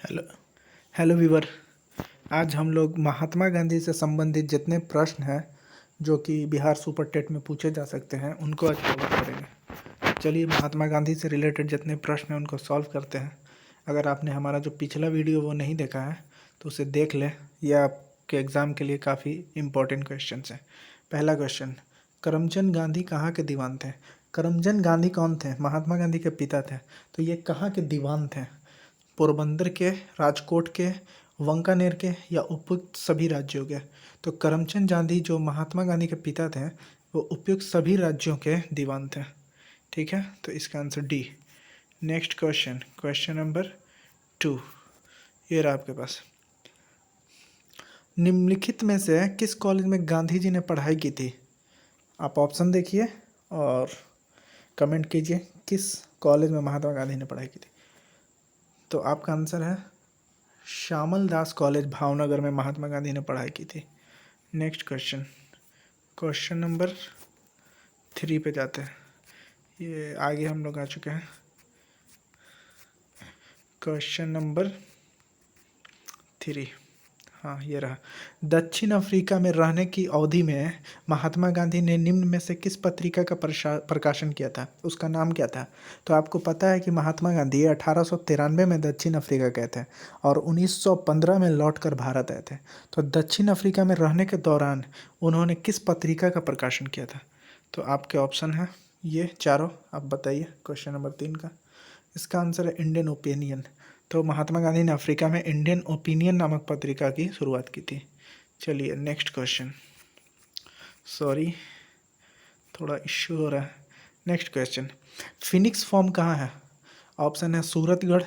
Hello hello Weaver. आज हम लोग महात्मा गांधी से संबंधित जितने प्रश्न हैं जो कि बिहार सुपर टेट में पूछे जा सकते हैं उनको आज कवर करेंगे। चलिए महात्मा गांधी से रिलेटेड जितने प्रश्न हैं उनको सॉल्व करते हैं। अगर आपने हमारा जो पिछला वीडियो वो नहीं देखा है तो उसे देख लें, यह आपके एग्ज़ाम के लिए काफ़ी इम्पोर्टेंट क्वेश्चन है। पहला क्वेश्चन, करमचंद गांधी कहाँ के दीवान थे? करमचंद गांधी कौन थे? महात्मा गांधी के पिता थे। तो ये कहाँ के दीवान थे? पोरबंदर के, राजकोट के, वांकानेर के या उपयुक्त सभी राज्यों के? तो करमचंद गांधी जो महात्मा गांधी के पिता थे वो उपयुक्त सभी राज्यों के दीवान थे। ठीक है, तो इसका answer D. Next question, question number 2, ये रहा आपके पास। निम्नलिखित में से किस कॉलेज में गांधी जी ने पढ़ाई की थी? आप ऑप्शन देखिए और कमेंट कीजिए किस कॉलेज में महात्मा गांधी ने पढ़ाई की थी। तो आपका आंसर है श्यामल दास कॉलेज, भावनगर में महात्मा गांधी ने पढ़ाई की थी। नेक्स्ट क्वेश्चन, क्वेश्चन नंबर 3 पे जाते हैं। ये आगे हम लोग आ चुके हैं। क्वेश्चन नंबर 3, हाँ ये रहा। दक्षिण अफ्रीका में रहने की अवधि में महात्मा गांधी ने निम्न में से किस पत्रिका का प्रकाशन किया था? उसका नाम क्या था? तो आपको पता है कि महात्मा गांधी 1893 में दक्षिण अफ्रीका गए थे और 1915 में लौटकर भारत आए थे। तो दक्षिण अफ्रीका में रहने के दौरान उन्होंने किस पत्रिका का प्रकाशन किया था? तो आपके ऑप्शन हैं ये चारों, आप बताइए क्वेश्चन नंबर 3 का। इसका आंसर है इंडियन ओपिनियन। तो महात्मा गांधी ने अफ्रीका में इंडियन ओपिनियन नामक पत्रिका की शुरुआत की थी। चलिए नेक्स्ट क्वेश्चन, सॉरी थोड़ा इश्यू हो रहा है। नेक्स्ट क्वेश्चन, फिनिक्स फॉर्म कहाँ है? ऑप्शन है सूरतगढ़,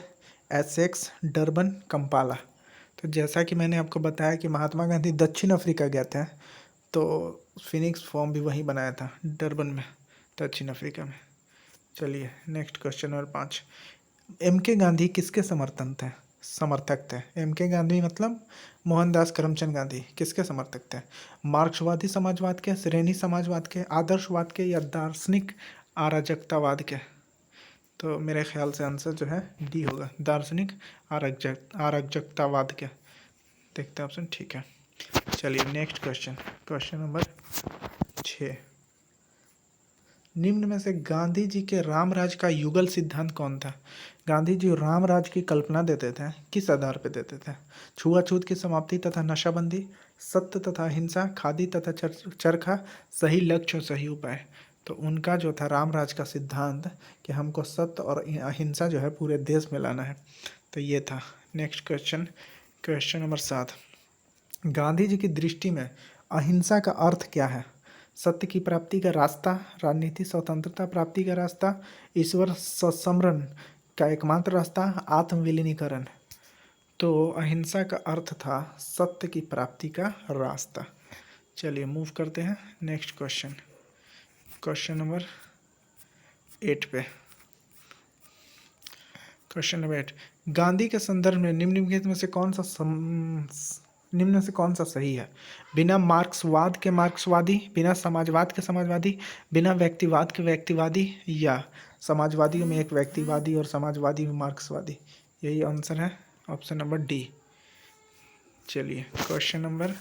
एसेक्स, डरबन, कंपाला। तो जैसा कि मैंने आपको बताया कि महात्मा गांधी दक्षिण अफ्रीका गए थे तो फिनिक्स फॉर्म भी वहीं बनाया था, डरबन में, दक्षिण अफ्रीका में। चलिए next question number 5, M K Gandhi किसके समर्थक थे? एम के गांधी मतलब मोहनदास करमचंद गांधी किसके समर्थक थे? मार्क्सवादी समाजवाद के, श्रेणी समाजवाद के, आदर्शवाद के या दार्शनिक अराजकतावाद के? तो मेरे ख्याल से आंसर जो है डी होगा, दार्शनिक अराजकतावाद के। देखते हैं ऑप्शन, ठीक है। चलिए नेक्स्ट क्वेश्चन, क्वेश्चन नंबर 6, निम्न में से गांधी जी के राम राज का युगल सिद्धांत कौन था? गांधी जी राम राज की कल्पना देते थे, किस आधार पर देते थे? छुआछूत की समाप्ति तथा नशाबंदी, सत्य तथा अहिंसा, खादी तथा चरखा, सही लक्ष्य और सही उपाय। तो उनका जो था राम राज का सिद्धांत कि हमको सत्य और अहिंसा जो है पूरे देश में लाना है, तो ये था। Next question, question number 7, Gandhi ji की दृष्टि में अहिंसा का अर्थ क्या है? सत्य की प्राप्ति का रास्ता, राजनीति स्वतंत्रता प्राप्ति का रास्ता, ईश्वर सस्मरण का एकमात्र रास्ता, आत्मविलीनीकरण। तो अहिंसा का अर्थ था सत्य की प्राप्ति का रास्ता। चलिए मूव करते हैं नेक्स्ट क्वेश्चन, क्वेश्चन नंबर 8 पे। क्वेश्चन नंबर 8, गांधी के संदर्भ में निम्नलिखित में से कौन सा सही है? बिना मार्क्सवाद के मार्क्सवादी, बिना समाजवाद के समाजवादी, बिना व्यक्तिवाद के व्यक्तिवादी या समाजवादियों में एक व्यक्तिवादी और समाजवादी में मार्क्सवादी? यही आंसर है ऑप्शन नंबर डी। चलिए क्वेश्चन नंबर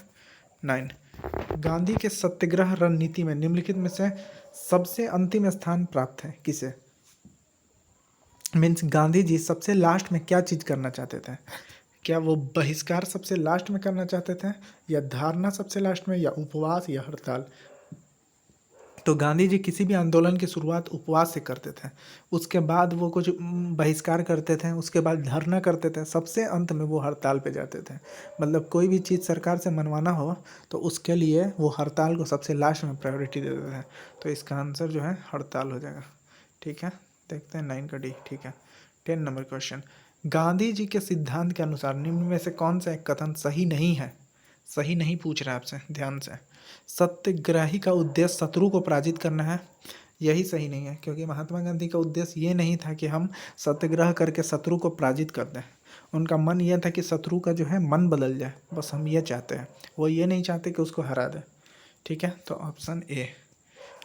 9, गांधी के सत्याग्रह रणनीति में निम्नलिखित में से सबसे अंतिम स्थान प्राप्त है किसे? मीन्स गांधी जी सबसे लास्ट में क्या चीज़ करना चाहते थे? क्या वो बहिष्कार सबसे लास्ट में करना चाहते थे, या धारणा सबसे लास्ट में, या उपवास, या हड़ताल? तो गांधी जी किसी भी आंदोलन की शुरुआत उपवास से करते थे, उसके बाद वो कुछ बहिष्कार करते थे, उसके बाद धरना करते थे, सबसे अंत में वो हड़ताल पे जाते थे। मतलब कोई भी चीज़ सरकार से मनवाना हो तो उसके लिए वो हड़ताल को सबसे लास्ट में प्रायोरिटी देते थे। तो इसका आंसर जो है हड़ताल हो जाएगा। ठीक है, देखते हैं 9 का डी। ठीक है, 10 नंबर क्वेश्चन, गांधी जी के सिद्धांत के अनुसार निम्न में से कौन सा एक कथन सही नहीं है? सही नहीं पूछ रहा है आपसे, ध्यान से। सत्याग्रही का उद्देश्य शत्रु को पराजित करना है, यही सही नहीं है, क्योंकि महात्मा गांधी का उद्देश्य ये नहीं था कि हम सत्याग्रह करके शत्रु को पराजित कर दें। उनका मन यह था कि शत्रु का जो है मन बदल जाए, बस हम ये चाहते हैं, वो ये नहीं चाहते कि उसको हरा दें। ठीक है, तो option A.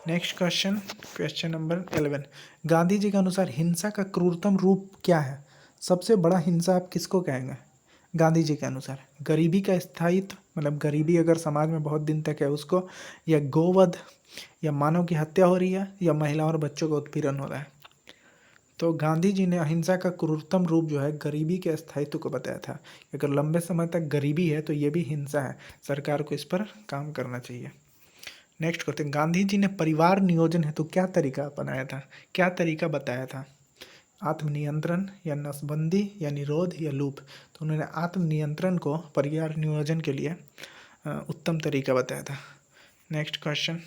Next question, question number 11, Gandhi ji के अनुसार हिंसा का क्रूरतम रूप क्या है? सबसे बड़ा हिंसा आप किसको कहेंगे गांधी जी के अनुसार? गरीबी का स्थायित्व, मतलब गरीबी अगर समाज में बहुत दिन तक है उसको, या गोवध, या मानव की हत्या हो रही है, या महिला और बच्चों का उत्पीड़न हो रहा है? तो गांधी जी ने अहिंसा का क्रूरतम रूप जो है गरीबी के स्थायित्व को बताया था। अगर लंबे समय तक गरीबी है तो ये भी हिंसा है, सरकार को इस पर काम करना चाहिए। नेक्स्ट क्वेश्चन, गांधी जी ने परिवार नियोजन हेतु क्या तरीका अपनाया था, क्या तरीका बताया था? आत्मनियंत्रण, या नसबंदी, या निरोध, या लूप? तो उन्होंने आत्मनियंत्रण को परिवार नियोजन के लिए उत्तम तरीका बताया था। Next question,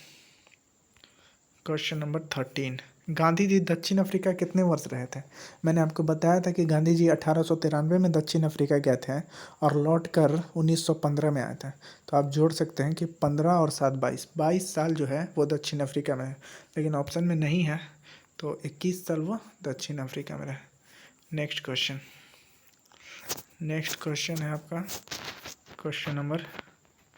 question number 13, Gandhi ji दक्षिण अफ्रीका कितने वर्ष रहे थे? मैंने आपको बताया था कि गांधी जी 1893 में दक्षिण अफ्रीका गए थे और लौट कर 1915 में आए थे। तो आप जोड़ सकते हैं कि 15 और 7 22 साल जो है वो दक्षिण अफ्रीका में है, लेकिन ऑप्शन में नहीं है, तो 21 साल वो दक्षिण अफ्रीका में रहे। नेक्स्ट क्वेश्चन, नेक्स्ट क्वेश्चन है आपका क्वेश्चन नंबर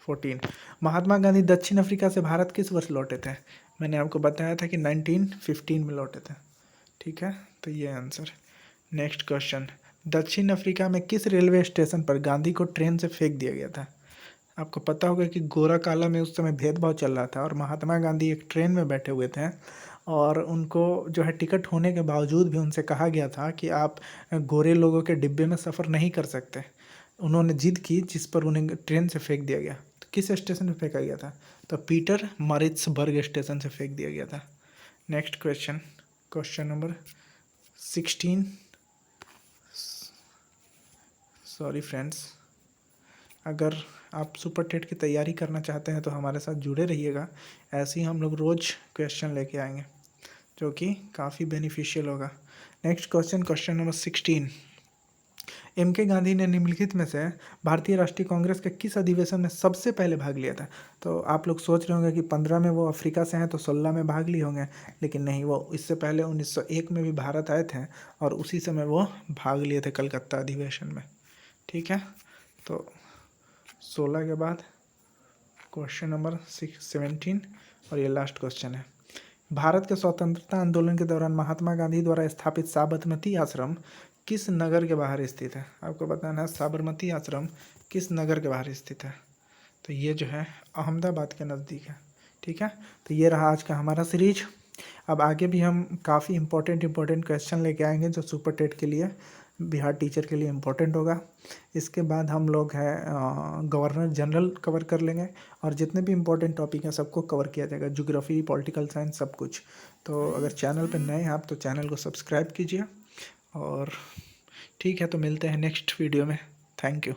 14, महात्मा गांधी दक्षिण अफ्रीका से भारत किस वर्ष लौटे थे? मैंने आपको बताया था कि 1915 में लौटे थे। ठीक है, तो ये आंसर। नेक्स्ट क्वेश्चन, दक्षिण अफ्रीका में किस रेलवे स्टेशन पर गांधी को ट्रेन से फेंक दिया गया था? आपको पता होगा कि गोरा काला में उस समय भेदभाव चल रहा था और महात्मा गांधी एक ट्रेन में बैठे हुए थे और उनको जो है टिकट होने के बावजूद भी उनसे कहा गया था कि आप गोरे लोगों के डिब्बे में सफ़र नहीं कर सकते। उन्होंने जिद की, जिस पर उन्हें ट्रेन से फेंक दिया गया। तो किस स्टेशन पे फेंका गया था? तो पीटर मारिट्सबर्ग स्टेशन से फेंक दिया गया था। Next question, question number 16, sorry friends, अगर आप सुपर टेट की तैयारी करना चाहते हैं तो हमारे साथ जुड़े रहिएगा। ऐसे ही हम लोग रोज़ क्वेश्चन लेके आएंगे जो कि काफ़ी बेनिफिशियल होगा। Next question, question number 16, M K Gandhi ने निम्नलिखित में से भारतीय राष्ट्रीय कांग्रेस के किस अधिवेशन में सबसे पहले भाग लिया था? तो आप लोग सोच रहे होंगे कि 15 में वो अफ्रीका से हैं तो 16 में भाग लिए होंगे, लेकिन नहीं, वो इससे पहले 1901 में भी भारत आए थे और उसी समय वो भाग लिए थे कलकत्ता अधिवेशन में। ठीक है, तो 16 के बाद क्वेश्चन नंबर 17 और ये लास्ट क्वेश्चन है, भारत के स्वतंत्रता आंदोलन के दौरान महात्मा गांधी द्वारा स्थापित साबरमती आश्रम किस नगर के बाहर स्थित है? आपको बताना है साबरमती आश्रम किस नगर के बाहर स्थित है। तो ये जो है अहमदाबाद के नज़दीक है। ठीक है, तो ये रहा आज का हमारा सीरीज। अब आगे भी हम काफ़ी इंपॉर्टेंट क्वेश्चन लेके आएंगे जो सुपर टेट के लिए, बिहार टीचर के लिए इम्पोर्टेंट होगा। इसके बाद हम लोग हैं गवर्नर जनरल कवर कर लेंगे और जितने भी इम्पोर्टेंट टॉपिक हैं सबको कवर किया जाएगा, ज्योग्राफी, पॉलिटिकल साइंस, सब कुछ। तो अगर चैनल पर नए हैं आप तो चैनल को सब्सक्राइब कीजिए और ठीक है, तो मिलते हैं नेक्स्ट वीडियो में। Thank you.